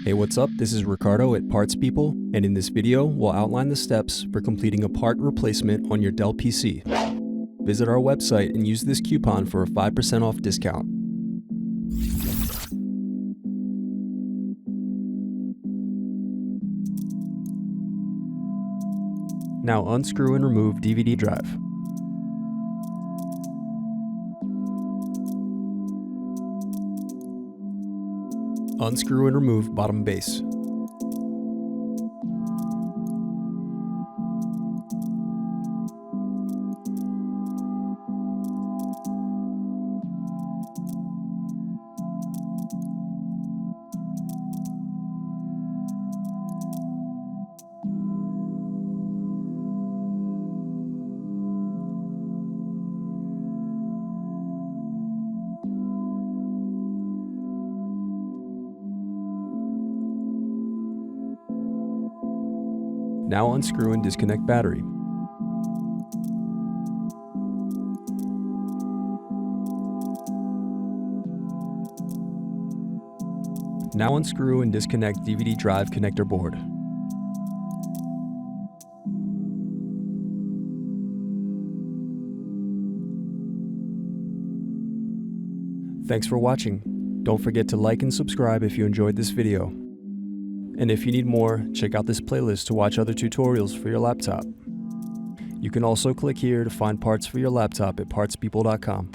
Hey, what's up? This is Ricardo at Parts People, and in this video, we'll outline the steps for completing a part replacement on your Dell PC. Visit our website and use this coupon for a 5% off discount. Now unscrew and remove DVD drive. Unscrew and remove bottom base. Now unscrew and disconnect battery. Now unscrew and disconnect DVD drive connector board. Thanks for watching. Don't forget to like and subscribe if you enjoyed this video. And if you need more, check out this playlist to watch other tutorials for your laptop. You can also click here to find parts for your laptop at partspeople.com.